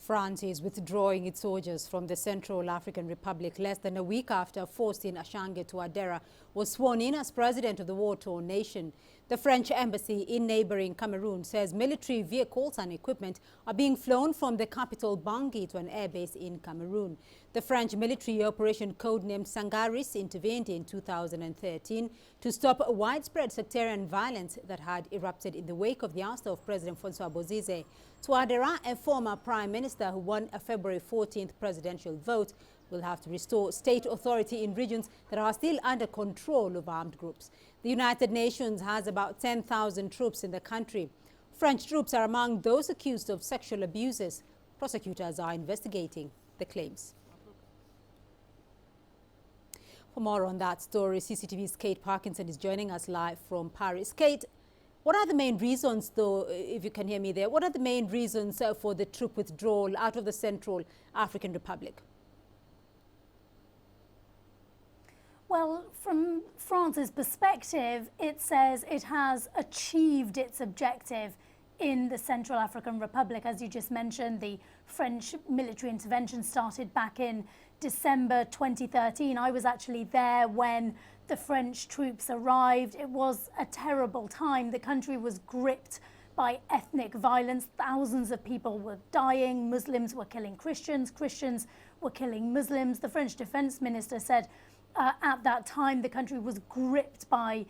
France is withdrawing its soldiers from the Central African Republic less than a week after Faustin Archange Touadera was sworn in as president of the war-torn nation. The French embassy in neighboring Cameroon says military vehicles and equipment are being flown from the capital Bangui to an airbase in Cameroon. The French military operation codenamed Sangaris intervened in 2013 to stop widespread sectarian violence that had erupted in the wake of the ouster of President Francois Bozize. Touadera, a former prime minister who won a February 14th presidential vote, will have to restore state authority in regions that are still under control of armed groups. The United Nations has about 10,000 troops in the country. French troops are among those accused of sexual abuses. Prosecutors are investigating the claims. For more on that story, CCTV's Kate Parkinson is joining us live from Paris. Kate, what are the main reasons, though, if you can hear me there, what are the main reasons for the troop withdrawal out of the Central African Republic? Well, from France's perspective, it says it has achieved its objective in the Central African Republic. As you just mentioned, the French military intervention started back in December 2013. I was actually there when the French troops arrived. It was a terrible time. The country was gripped by ethnic violence. Thousands of people were dying. Muslims were killing Christians. Christians were killing Muslims. The French defense minister said at that time the country was gripped by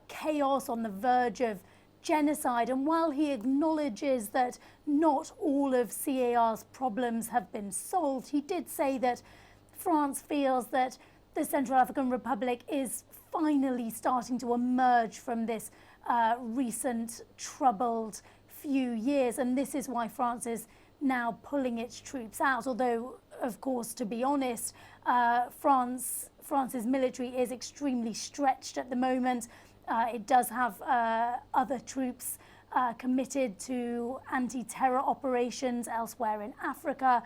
chaos on the verge of genocide. And while he acknowledges that not all of CAR's problems have been solved, he did say that France feels that the Central African Republic is finally starting to emerge from this recent troubled few years. And this is why France is now pulling its troops out. Although, of course, to be honest, France's military is extremely stretched at the moment. It does have other troops committed to anti-terror operations elsewhere in Africa.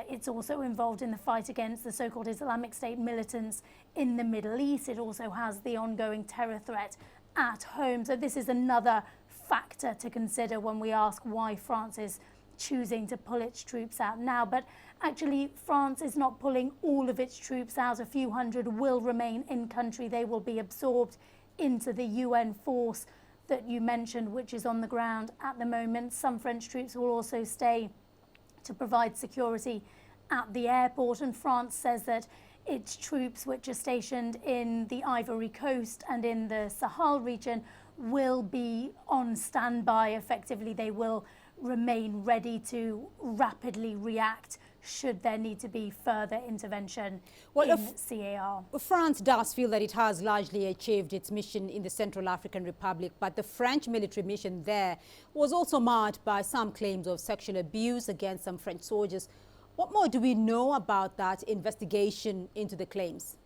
It's also involved in the fight against the so-called Islamic State militants in the Middle East. It also has the ongoing terror threat at home. So this is another factor to consider when we ask why France is choosing to pull its troops out now. But actually, France is not pulling all of its troops out. A few hundred will remain in country. They will be absorbed into the UN force that you mentioned, which is on the ground at the moment. Some French troops will also stay to provide security at the airport. And France says that its troops, which are stationed in the Ivory Coast and in the Sahel region, will be on standby. Effectively, they will remain ready to rapidly react should there need to be further intervention in CAR. France does feel that it has largely achieved its mission in the Central African Republic, but the French military mission there was also marred by some claims of sexual abuse against some French soldiers. What more do we know about that investigation into the claims?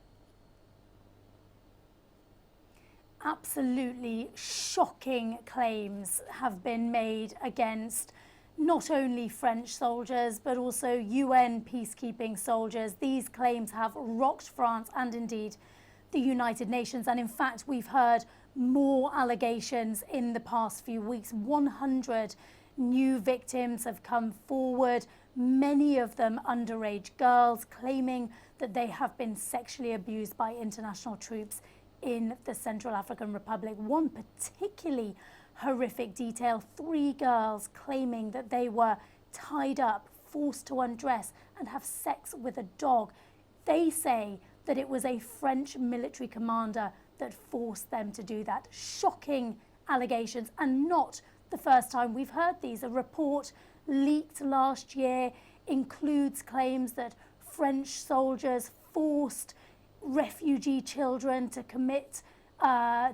Absolutely shocking claims have been made against not only French soldiers, but also UN peacekeeping soldiers. These claims have rocked France and indeed the United Nations. And in fact, we've heard more allegations in the past few weeks. 100 new victims have come forward, many of them underage girls, claiming that they have been sexually abused by international troops in the Central African Republic. One particularly horrific detail, 3 girls claiming that they were tied up, forced to undress and have sex with a dog. They say that it was a French military commander that forced them to do that. Shocking allegations, and not the first time we've heard these. A report leaked last year includes claims that French soldiers forced refugee children to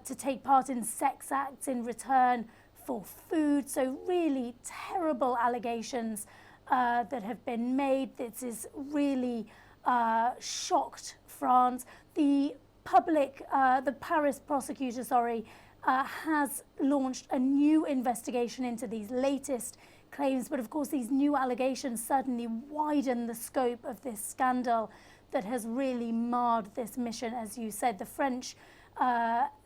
to take part in sex acts in return for food. So really terrible allegations that have been made. This is really shocked France. The Paris prosecutor, has launched a new investigation into these latest claims. But of course, these new allegations certainly widen the scope of this scandal that has really marred this mission. As you said, the French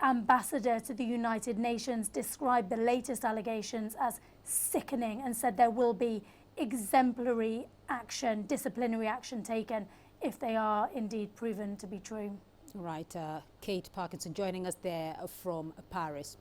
ambassador to the United Nations described the latest allegations as sickening and said there will be exemplary action, disciplinary action taken if they are indeed proven to be true. Right, Kate Parkinson joining us there from Paris.